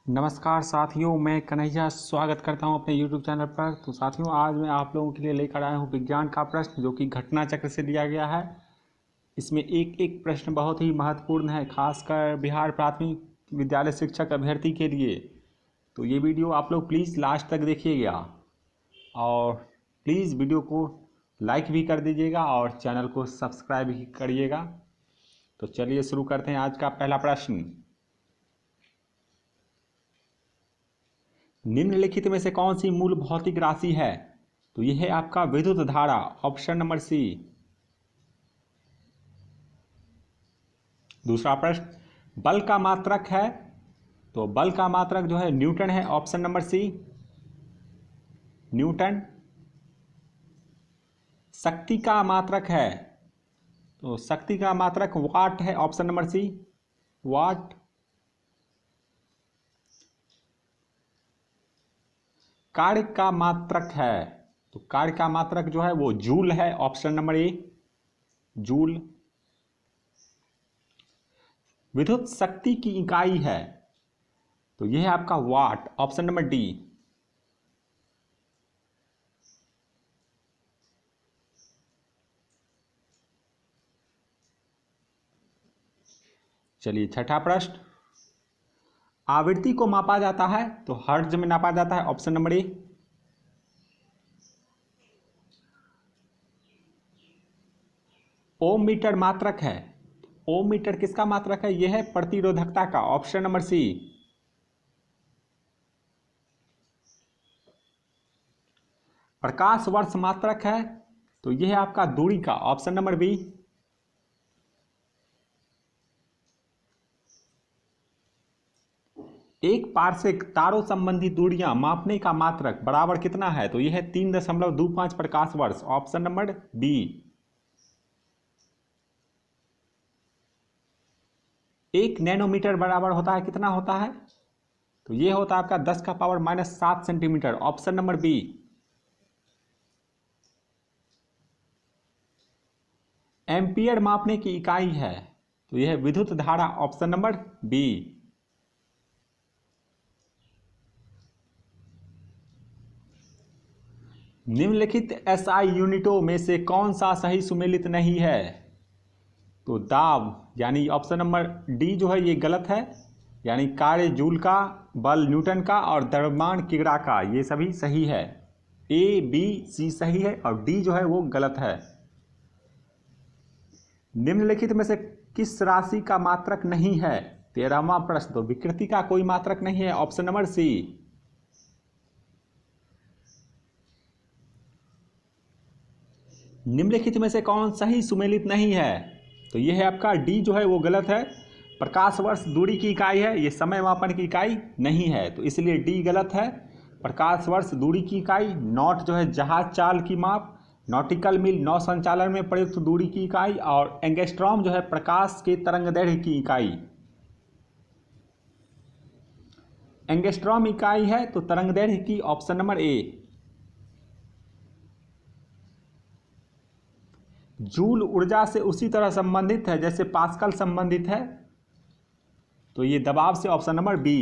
नमस्कार साथियों, मैं कन्हैया स्वागत करता हूं अपने YouTube चैनल पर। तो साथियों, आज मैं आप लोगों के लिए लेकर आया हूं विज्ञान का प्रश्न जो कि घटना चक्र से दिया गया है। इसमें एक एक प्रश्न बहुत ही महत्वपूर्ण है, खासकर बिहार प्राथमिक विद्यालय शिक्षक अभ्यर्थी के लिए। तो ये वीडियो आप लोग प्लीज़ लास्ट तक देखिएगा और प्लीज़ वीडियो को लाइक भी कर दीजिएगा और चैनल को सब्सक्राइब भी करिएगा। तो चलिए शुरू करते हैं आज का पहला प्रश्न। निम्नलिखित में से कौन सी मूल भौतिक राशि है? तो यह है आपका विद्युत धारा, ऑप्शन नंबर सी। दूसरा प्रश्न, बल का मात्रक है, तो बल का मात्रक जो है न्यूटन है, ऑप्शन नंबर सी, न्यूटन। शक्ति का मात्रक है, तो शक्ति का मात्रक वाट है, ऑप्शन नंबर सी, वाट। कार्य का मात्रक है, तो कार्य का मात्रक जो है वो जूल है, ऑप्शन नंबर ए, जूल। विद्युत शक्ति की इकाई है, तो यह है आपका वाट, ऑप्शन नंबर डी। चलिए छठा प्रश्न, आवृत्ति को मापा जाता है, तो हर्ट्ज में नापा जाता है, option number A. Ohm metre मात्रक है, ओम मीटर किसका मात्रक है? यह है प्रतिरोधकता का, ऑप्शन नंबर सी। प्रकाश वर्ष मात्रक है, तो यह है आपका दूरी का, ऑप्शन नंबर बी। एक पार्सेक तारों संबंधी दूरियां मापने का मात्रक बराबर कितना है? तो यह है 3.25 प्रकाश वर्ष, ऑप्शन नंबर बी। एक नैनोमीटर बराबर होता है कितना होता है? तो यह होता है आपका 10⁻⁷ centimetre, option number B. Ampere मापने की इकाई है, तो यह है विद्युत धारा, ऑप्शन नंबर बी। निम्नलिखित एसआई यूनिटों में से कौन सा सही सुमेलित नहीं है? तो दाब यानी ऑप्शन नंबर डी जो है ये गलत है, यानी कार्य जूल का, बल न्यूटन का और द्रव्यमान किग्रा का, ये सभी सही है। ए बी सी सही है और डी जो है वो गलत है। निम्नलिखित में से किस राशि का मात्रक नहीं है? 13वां प्रश्न, तो विकृति का कोई मात्रक नहीं है, ऑप्शन नंबर सी। निम्नलिखित में से कौन सही सुमेलित नहीं है? तो यह है आपका डी जो है वो गलत है। प्रकाश वर्ष दूरी की इकाई है, ये समय मापन की इकाई नहीं है, तो इसलिए डी गलत है। प्रकाश वर्ष दूरी की इकाई, नॉट जो है जहाज चाल की माप, नॉटिकल मील नौ संचालन में प्रयुक्त दूरी की इकाई, और एंगस्ट्रॉम जो है प्रकाश के तरंगदैर्घ्य की इकाई। एंगस्ट्रॉम इकाई है तो तरंगदैर्घ्य की, ऑप्शन नंबर ए। जूल ऊर्जा से उसी तरह संबंधित है जैसे पास्कल संबंधित है, तो ये दबाव से, ऑप्शन नंबर बी।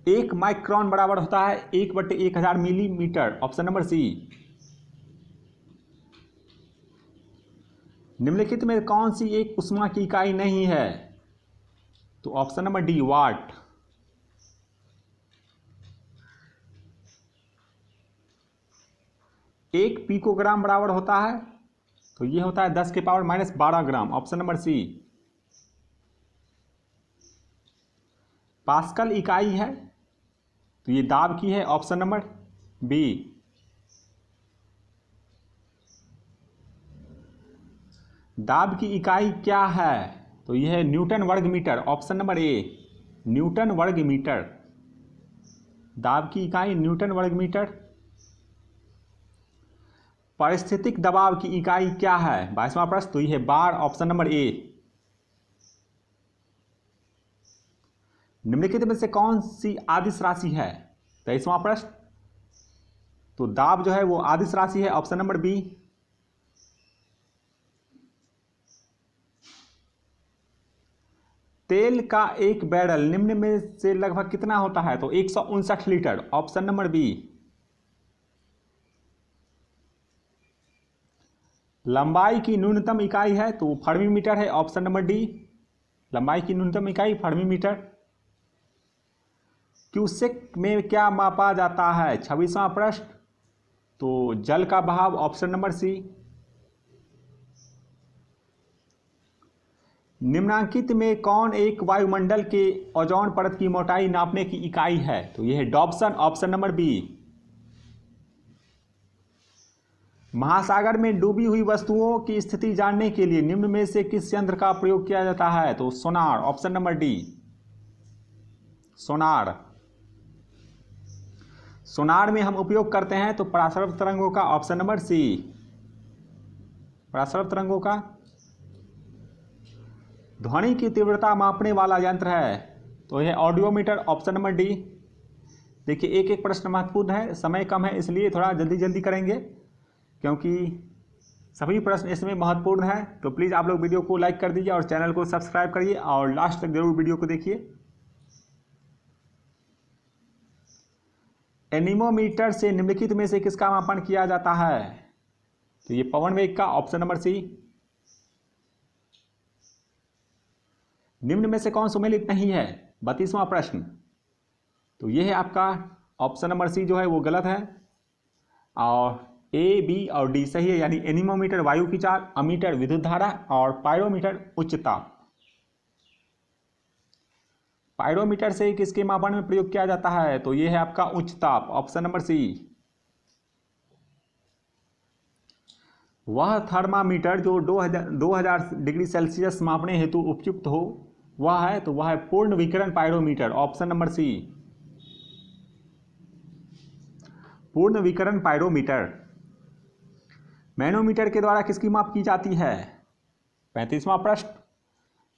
1 माइक्रोन बराबर होता है 1/1000 मिलीमीटर, ऑप्शन नंबर सी। निम्नलिखित में कौन सी एक उष्मा की इकाई नहीं है? तो ऑप्शन नंबर डी, वाट। एक पिकोग्राम बराबर होता है, तो ये होता है 10⁻⁻12 ग्राम, ऑप्शन नंबर सी। पास्कल इकाई है, तो ये दाब की है, ऑप्शन नंबर बी। दाब की इकाई क्या है? तो यह है न्यूटन वर्ग metre, option number A, newton वर्ग मीटर। दाब की इकाई न्यूटन वर्ग मीटर। परिस्थितिक दबाव की इकाई क्या है? 22वां प्रश्न, तो यह है बार, ऑप्शन नंबर ए। निम्नलिखित में से कौन सी आदिश राशि है? 23वां प्रश्न, तो दाब जो है वो आदिश राशि है, ऑप्शन नंबर बी। तेल का एक बैरल निम्न में से लगभग कितना होता है? तो 159 लीटर, ऑप्शन नंबर बी। लंबाई की न्यूनतम इकाई है तो फर्मी मीटर है, ऑप्शन नंबर डी। लंबाई की न्यूनतम इकाई फर्मी मीटर। क्यूसेक में क्या मापा जाता है? 26वां प्रश्न। तो जल का बहाव, ऑप्शन नंबर सी। निम्नांकित में कौन एक वायुमंडल के ओजोन परत की मोटाई नापने की इकाई है? तो यह है डॉप्सन, ऑप्शन नंबर बी। महासागर में डूबी हुई वस्तुओं की स्थिति जानने के लिए निम्न में से किस यंत्र का प्रयोग किया जाता है? तो सोनार, ऑप्शन नंबर डी। सोनार। सोनार में हम उपयोग करते हैं तो पराश्रव तरंगों का, ऑप्शन नंबर सी। पराश्रव तरंगों का। ध्वनि की तीव्रता मापने वाला यंत्र है तो यह ऑडियोमीटर, ऑप्शन नंबर डी। देखिए एक एक प्रश्न महत्वपूर्ण है, समय कम है इसलिए थोड़ा जल्दी जल्दी करेंगे क्योंकि सभी प्रश्न इसमें महत्वपूर्ण है। तो प्लीज़ आप लोग वीडियो को लाइक कर दीजिए और चैनल को सब्सक्राइब करिए और लास्ट तक जरूर वीडियो को देखिए। एनीमोमीटर से निम्नलिखित में से किसका मापन किया जाता है? तो ये पवन वेग का, ऑप्शन नंबर सी। निम्न में से कौन सुमेलित नहीं है? 32वां प्रश्न। तो ये है आपका ऑप्शन नंबर सी जो है वो गलत है और ए, बी और डी सही है। यानी एनीमोमीटर वायु की चाल, अमीटर विद्युत धारा और पायरोमीटर उच्च ताप। पायरोमीटर से किसके मापन में प्रयोग किया जाता है? तो यह है आपका उच्च ताप, ऑप्शन नंबर सी। वह थर्मामीटर जो 2000 डिग्री सेल्सियस मापने हेतु उपयुक्त हो वह है, तो वह है पूर्ण विकिरण पायरोमीटर, ऑप्शन नंबर सी। पूर्ण विकिरण पायरोमीटर। मैनोमीटर के द्वारा किसकी माप की जाती है? 35वां प्रश्न।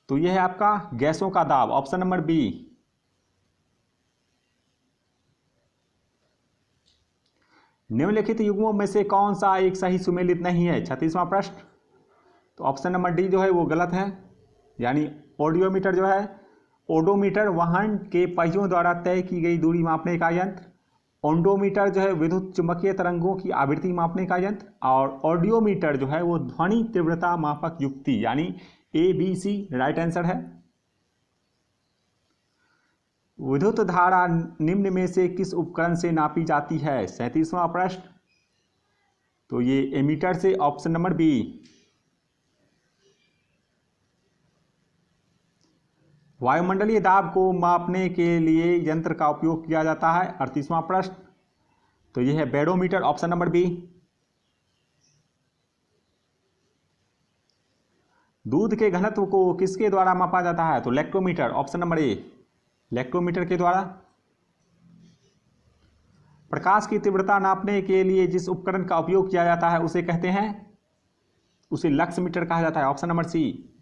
तो यह है आपका गैसों का दाब, ऑप्शन नंबर बी। निम्नलिखित युग्मों में से कौन सा एक सही सुमेलित नहीं है? 36वां प्रश्न। तो ऑप्शन नंबर डी जो है वो गलत है। यानी ऑडियोमीटर जो है, ओडोमीटर वाहन के पहियों द्वारा तय की गई दूरी मापने का यंत्र, ओंडोमीटर जो है विद्युत चुंबकीय तरंगों की आवृत्ति मापने का यंत्र और ऑडियोमीटर जो है वो ध्वनि तीव्रता मापक युक्ति, यानी A B C right answer है। विद्युत धारा निम्न में से किस उपकरण से नापी जाती है? 37वां प्रश्न। तो ये एमीटर से, ऑप्शन नंबर बी। वायुमंडलीय दाब को मापने के लिए यंत्र का उपयोग किया जाता है। 38वां प्रश्न। तो यह है बैरोमीटर, ऑप्शन नंबर बी। दूध के घनत्व को किसके द्वारा मापा जाता है? तो लैक्टोमीटर, ऑप्शन नंबर ए। लैक्टोमीटर के द्वारा। प्रकाश की तीव्रता नापने के लिए जिस उपकरण का उपयोग किया जाता है उसे कहते हैं, उसे लक्स मीटर कहा जाता है, ऑप्शन नंबर सी।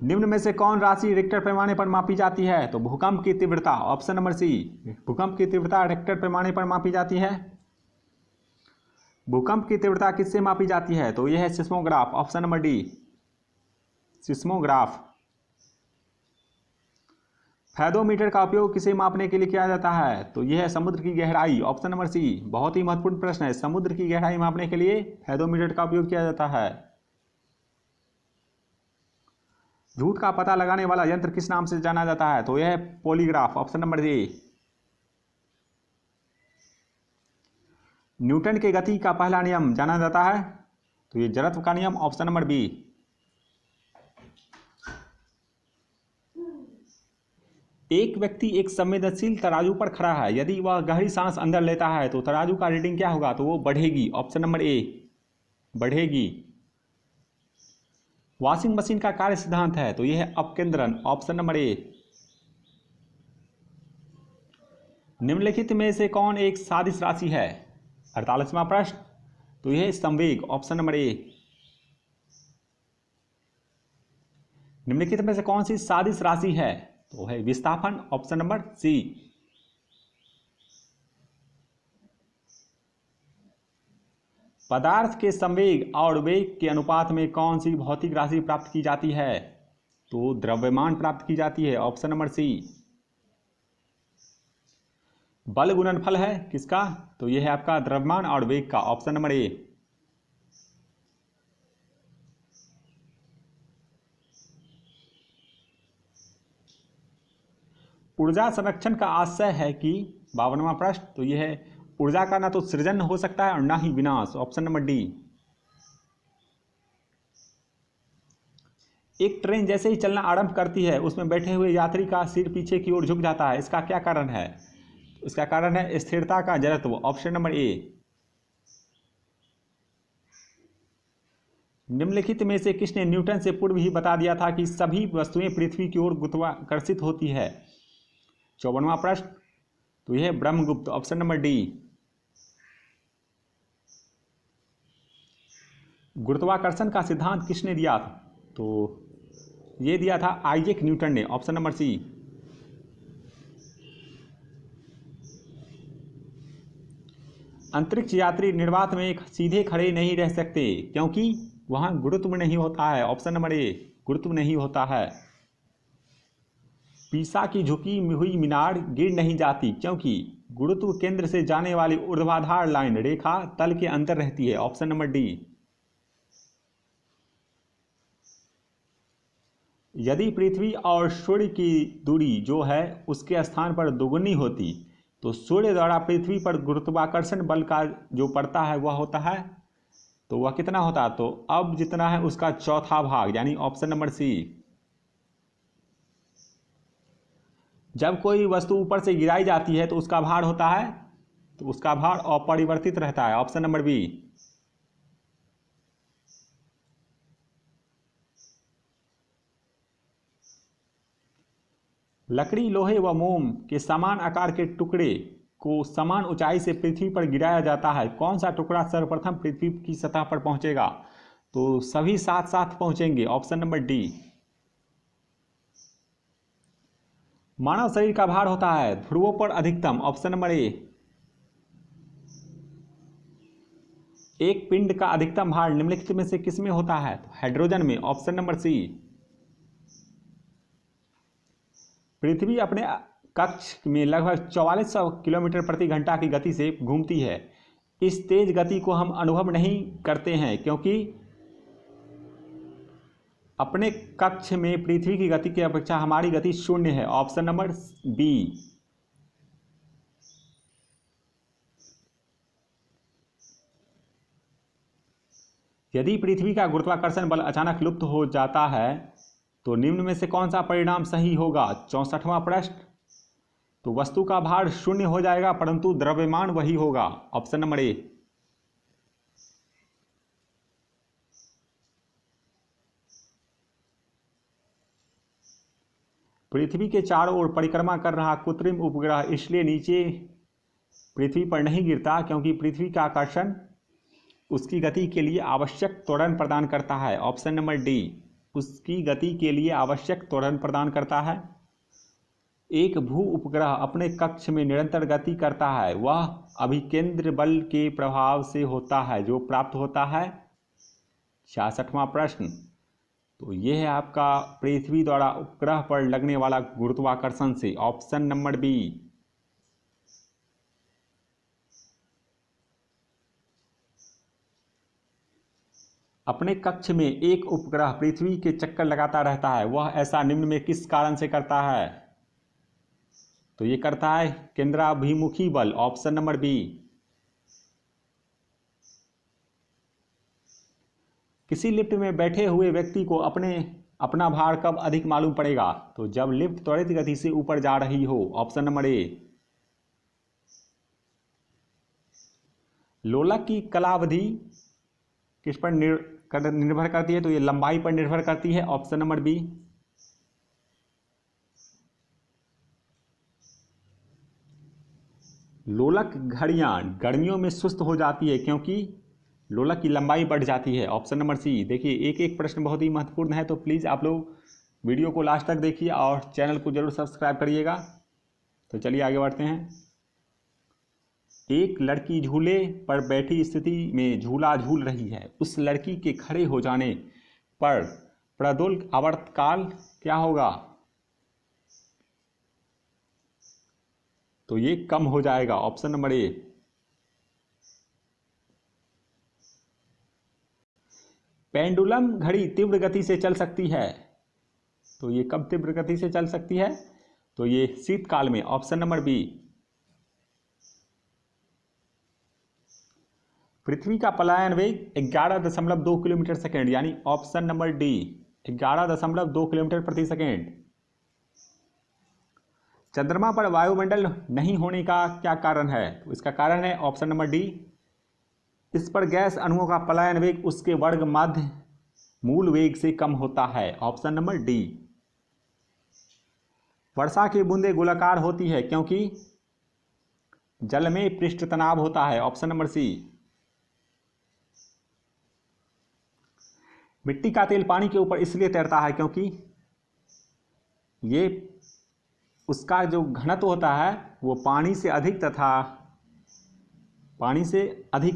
निम्न में से कौन राशि रिक्टर पैमाने पर मापी जाती है? तो भूकंप की तीव्रता, ऑप्शन नंबर सी। भूकंप की तीव्रता रिक्टर पैमाने पर मापी जाती है। भूकंप की तीव्रता किससे मापी जाती है? तो यह है seismograph, option number D. Seismograph. Fathometer का उपयोग किसे मापने के लिए किया जाता है? तो यह है समुद्र की गहराई, ऑप्शन नंबर सी। बहुत ही महत्वपूर्ण प्रश्न है। समुद्र की गहराई मापने के लिए फैदोमीटर का उपयोग किया जाता है। झूठ का पता लगाने वाला यंत्र किस नाम से जाना जाता है? तो यह है polygraph, option number A. Newton के गति का पहला नियम जाना जाता है? तो ये जड़त्व का नियम, ऑप्शन नंबर बी। एक व्यक्ति एक संवेदनशील तराजू पर खड़ा है, यदि वह गहरी सांस अंदर लेता है तो तराजू का रीडिंग क्या होगा? तो वो बढ़ेगी, ऑप्शन नंबर ए, बढ़ेगी। वॉशिंग मशीन का कार्य सिद्धांत है? तो यह है अपकेंद्रन, ऑप्शन नंबर ए। निम्नलिखित में से कौन एक सादिश राशि है? 48वां प्रश्न। तो यह संवेग, ऑप्शन नंबर ए। निम्नलिखित में से कौन सी सादिश राशि है? तो है विस्थापन, ऑप्शन नंबर सी। पदार्थ के संवेग और वेग के अनुपात में कौन सी भौतिक राशि प्राप्त की जाती है? तो द्रव्यमान प्राप्त की जाती है, ऑप्शन नंबर सी। बल गुणनफल है किसका? तो यह है आपका द्रव्यमान और वेग का, ऑप्शन नंबर ए। ऊर्जा संरक्षण का आशय है कि 52वां प्रश्न, तो यह है ऊर्जा का ना तो सृजन हो सकता है और ना ही विनाश, ऑप्शन नंबर डी। एक ट्रेन जैसे ही चलना आरंभ करती है उसमें बैठे हुए यात्री का सिर पीछे की ओर झुक जाता है, इसका क्या कारण है? इसका कारण है स्थिरता का जड़त्व, ऑप्शन नंबर ए। निम्नलिखित में से किसने न्यूटन से पूर्व ही बता दिया था कि सभी वस्तुएं पृथ्वी की ओर गुरुत्वाकर्षित होती है? 54वां प्रश्न, तो यह ब्रह्मगुप्त, ऑप्शन नंबर डी। गुरुत्वाकर्षण का सिद्धांत किसने दिया था? तो यह दिया था आइजैक न्यूटन ने, ऑप्शन नंबर सी। अंतरिक्ष यात्री निर्वात में सीधे खड़े नहीं रह सकते क्योंकि वहां गुरुत्व नहीं होता है, ऑप्शन नंबर ए, गुरुत्व नहीं होता है। पीसा की झुकी हुई मीनार गिर नहीं जाती क्योंकि गुरुत्व केंद्र से जाने वाली ऊर्ध्वाधर लाइन रेखा तल के अंदर रहती है, ऑप्शन नंबर डी। यदि पृथ्वी और सूर्य की दूरी जो है उसके स्थान पर दोगुनी होती तो सूर्य द्वारा पृथ्वी पर गुरुत्वाकर्षण बल का जो पड़ता है वह होता है, तो वह कितना होता? तो अब जितना है उसका चौथा भाग, यानी ऑप्शन नंबर सी। जब कोई वस्तु ऊपर से गिराई जाती है तो उसका भार होता है, तो उसका भार अपरिवर्तित रहता है, ऑप्शन नंबर बी। लकड़ी, लोहे व मोम के समान आकार के टुकड़े को समान ऊंचाई से पृथ्वी पर गिराया जाता है, कौन सा टुकड़ा सर्वप्रथम पृथ्वी की सतह पर पहुंचेगा? तो सभी साथ साथ पहुंचेंगे, ऑप्शन नंबर डी। मानव शरीर का भार होता है ध्रुवों पर अधिकतम, ऑप्शन नंबर ए। एक पिंड का अधिकतम भार निम्नलिखित में से किसमें होता है? तो हाइड्रोजन में, ऑप्शन नंबर सी। पृथ्वी अपने कक्ष में लगभग 4400 किलोमीटर प्रति घंटा की गति से घूमती है। इस तेज गति को हम अनुभव नहीं करते हैं क्योंकि अपने कक्ष में पृथ्वी की गति की अपेक्षा हमारी गति शून्य है, ऑप्शन नंबर बी। यदि पृथ्वी का गुरुत्वाकर्षण बल अचानक लुप्त हो जाता है तो निम्न में से कौन सा परिणाम सही होगा? 64वां प्रश्न, तो वस्तु का भार शून्य हो जाएगा परंतु द्रव्यमान वही होगा, ऑप्शन नंबर ए। पृथ्वी के चारों ओर परिक्रमा कर रहा कृत्रिम उपग्रह इसलिए नीचे पृथ्वी पर नहीं गिरता क्योंकि पृथ्वी का आकर्षण उसकी गति के लिए आवश्यक त्वरण प्रदान करता है, ऑप्शन नंबर डी। उसकी गति के लिए आवश्यक त्वरण प्रदान करता है। एक भू उपग्रह अपने कक्ष में निरंतर गति करता है, वह अभिकेंद्र बल के प्रभाव से होता है जो प्राप्त होता है। 66वां प्रश्न, तो यह है आपका पृथ्वी द्वारा उपग्रह पर लगने वाला गुरुत्वाकर्षण से, ऑप्शन नंबर बी। अपने कक्ष में एक उपग्रह पृथ्वी के चक्कर लगाता रहता है, वह ऐसा निम्न में किस कारण से करता है? तो ये करता है केंद्राभिमुखी बल, ऑप्शन नंबर बी। किसी लिफ्ट में बैठे हुए व्यक्ति को अपना भार कब अधिक मालूम पड़ेगा? तो जब लिफ्ट त्वरित गति से ऊपर जा रही हो, ऑप्शन नंबर ए। लोलक की कालावधि किस पर निर्भर करती है? तो ये लंबाई पर निर्भर करती है, ऑप्शन नंबर बी। लोलक घड़ियां गर्मियों में सुस्त हो जाती है क्योंकि लोलक की लंबाई बढ़ जाती है, ऑप्शन नंबर सी। देखिए एक एक प्रश्न बहुत ही महत्वपूर्ण है, तो प्लीज़ आप लोग वीडियो को लास्ट तक देखिए और चैनल को जरूर सब्सक्राइब करिएगा। तो चलिए आगे बढ़ते हैं। एक लड़की झूले पर बैठी स्थिति में झूला झूल रही है। उस लड़की के खड़े हो जाने पर प्रदुल्क आवर्तकाल क्या होगा? तो ये कम हो जाएगा, ऑप्शन नंबर ए। पेंडुलम घड़ी तीव्र गति से चल सकती है, तो ये कब तीव्र गति से चल सकती है? तो ये शीतकाल में, ऑप्शन नंबर बी। पृथ्वी का पलायन वेग 11.2 किलोमीटर सेकेंड, यानी ऑप्शन नंबर डी 11.2 किलोमीटर प्रति सेकेंड। चंद्रमा पर वायुमंडल नहीं होने का क्या कारण है? तो इसका कारण है ऑप्शन नंबर डी, इस पर गैस अणुओं का पलायन वेग उसके वर्ग माध्य मूल वेग से कम होता है, ऑप्शन नंबर डी। वर्षा की बूंदें गोलाकार होती है क्योंकि जल में पृष्ठ तनाव होता है, ऑप्शन नंबर सी। मिट्टी का तेल पानी के ऊपर इसलिए तैरता है क्योंकि ये उसका जो घनत्व होता है वो पानी से अधिक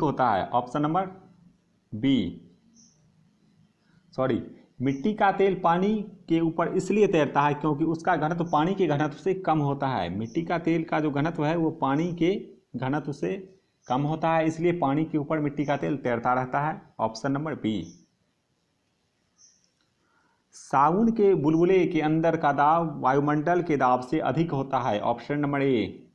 होता है, ऑप्शन नंबर बी। सॉरी, मिट्टी का तेल पानी के ऊपर इसलिए तैरता है क्योंकि उसका घनत्व पानी के घनत्व से कम होता है। मिट्टी का तेल का जो घनत्व है वो पानी के घनत्व से कम होता है, इसलिए पानी के ऊपर मिट्टी का तेल तैरता रहता है, ऑप्शन नंबर बी। साबुन के बुलबुले के अंदर का दाब वायुमंडल के दाब से अधिक होता है, ऑप्शन नंबर ए।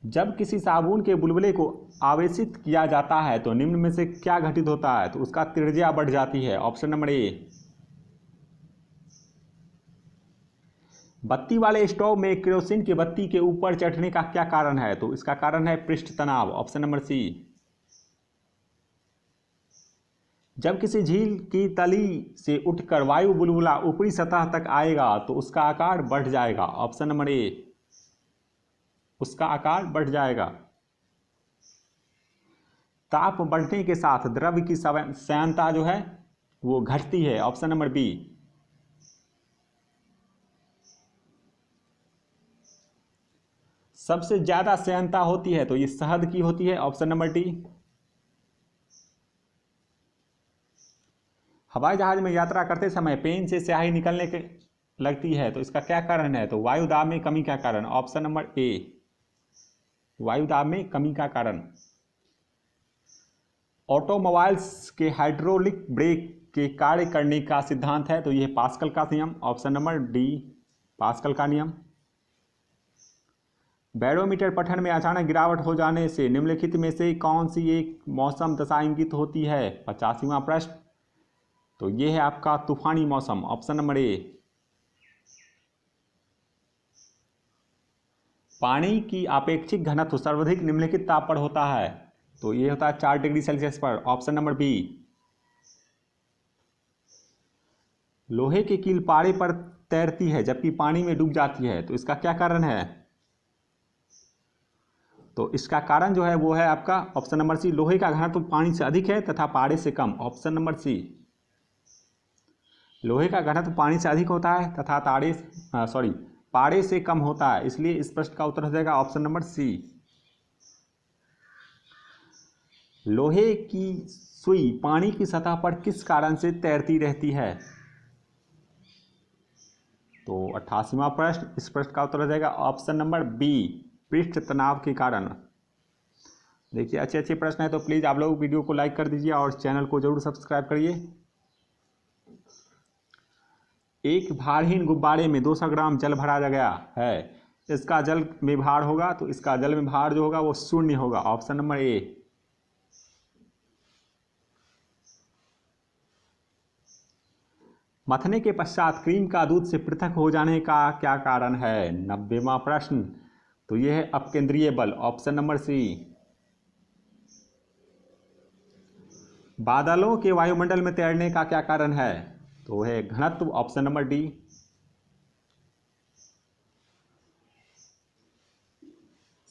जब किसी साबुन के बुलबुले को आवेशित किया जाता है तो निम्न में से क्या घटित होता है? तो उसका त्रिज्या बढ़ जाती है, ऑप्शन नंबर ए। बत्ती वाले स्टोव में केरोसिन की बत्ती के ऊपर चढ़ने का क्या कारण है? तो इसका कारण है पृष्ठ तनाव, ऑप्शन नंबर सी। जब किसी झील की तली से उठकर वायु बुलबुला ऊपरी सतह तक आएगा तो उसका आकार बढ़ जाएगा, ऑप्शन नंबर ए। उसका आकार बढ़ जाएगा। ताप बढ़ने के साथ द्रव्य की श्यानता जो है वो घटती है, ऑप्शन नंबर बी। सबसे ज्यादा श्यानता होती है तो ये शहद की होती है, ऑप्शन नंबर डी। हवाई जहाज में यात्रा करते समय पेन से स्याही निकलने के लगती है तो इसका क्या कारण है? तो वायु दाब में कमी का कारण, ऑप्शन नंबर ए। वायु दाब में कमी का कारण। ऑटोमोबाइल्स के हाइड्रोलिक ब्रेक के कार्य करने का सिद्धांत है तो यह पास्कल का नियम, ऑप्शन नंबर डी पास्कल का नियम। बैरोमीटर पठन में अचानक गिरावट हो जाने से निम्नलिखित में से कौन सी एक मौसम दशा इंगित होती है? 85वां प्रश्न। तो यह है आपका तूफानी मौसम, ऑप्शन नंबर ए। पानी की अपेक्षिक घनत्व सर्वाधिक निम्नलिखित ताप पर होता है तो यह होता है 4 डिग्री सेल्सियस पर, ऑप्शन नंबर बी। लोहे की कील पारे पर तैरती है जबकि पानी में डूब जाती है तो इसका क्या कारण है? तो इसका कारण जो है वो है आपका ऑप्शन नंबर सी, लोहे का घनत्व पानी से अधिक है तथा पारे से कम, ऑप्शन नंबर सी। लोहे का घनत्व पानी से अधिक होता है तथा पारे से कम होता है, इसलिए इस प्रश्न का उत्तर हो जाएगा ऑप्शन नंबर सी। लोहे की सुई पानी की सतह पर किस कारण से तैरती रहती है? तो 88वां प्रश्न, इस प्रश्न का उत्तर हो जाएगा ऑप्शन नंबर बी, पृष्ठ तनाव के कारण। देखिए अच्छे अच्छे प्रश्न है तो प्लीज़ आप लोग वीडियो को लाइक कर दीजिए और चैनल को जरूर सब्सक्राइब करिए। एक भारहीन गुब्बारे में 200 ग्राम जल भरा गया है, इसका जल में भार होगा तो इसका जल में भार जो होगा वो शून्य होगा, ऑप्शन नंबर ए। मथने के पश्चात क्रीम का दूध से पृथक हो जाने का क्या कारण है? 90वां प्रश्न। तो यह है अपकेंद्रीय बल, ऑप्शन नंबर सी। बादलों के वायुमंडल में तैरने का क्या कारण है? तो है घनत्व, ऑप्शन नंबर डी।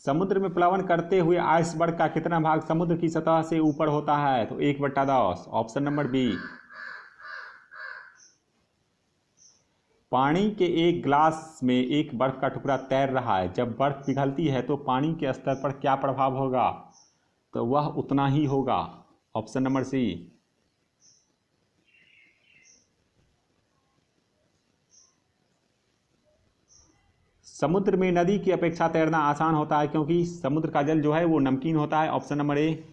समुद्र में प्लवन करते हुए आइसबर्ग का कितना भाग समुद्र की सतह से ऊपर होता है? तो 1/10, ऑप्शन नंबर बी। पानी के एक गिलास में एक बर्फ का टुकड़ा तैर रहा है। जब बर्फ पिघलती है तो पानी के स्तर पर क्या प्रभाव होगा? तो वह उतना ही होगा। Option number C. समुद्र में नदी की अपेक्षा तैरना आसान होता है क्योंकि समुद्र का जल जो है वो नमकीन होता है। ऑप्शन नंबर ए।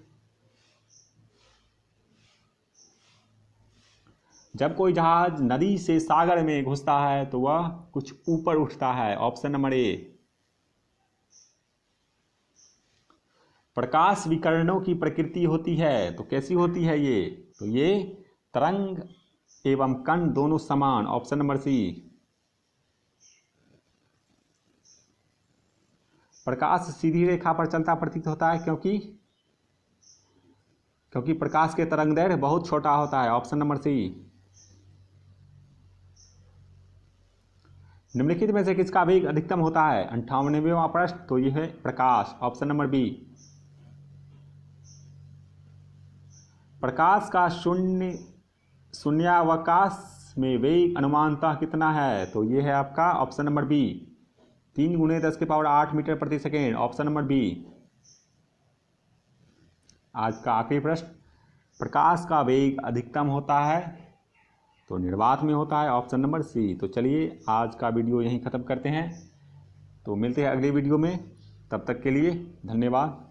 जब कोई जहाज नदी से सागर में घुसता है तो वह कुछ ऊपर उठता है। ऑप्शन नंबर ए। प्रकाश विकिरणों की प्रकृति होती है तो कैसी होती है ये? तो ये तरंग एवं कण दोनों समान। ऑप्शन नंबर सी। प्रकाश सीधी रेखा पर चलता प्रतीत होता है क्योंकि प्रकाश के तरंगदैर्घ्य बहुत छोटा होता है। Option number C. निम्नलिखित में से किसका वेग अधिकतम होता है? 58वां प्रश्न। तो यह है प्रकाश। Option number B. प्रकाश का शून्यावकाश में वेग अनुमानतः कितना है? तो यह है आपका ऑप्शन नंबर बी, 3 × 10⁸ मीटर प्रति सेकेंड। Option number B. आज का आखिरी प्रश्न, प्रकाश का वेग अधिकतम होता है तो निर्वात में होता है। Option number C. तो चलिए आज का वीडियो यहीं ख़त्म करते हैं, तो मिलते हैं अगले वीडियो में। तब तक के लिए धन्यवाद।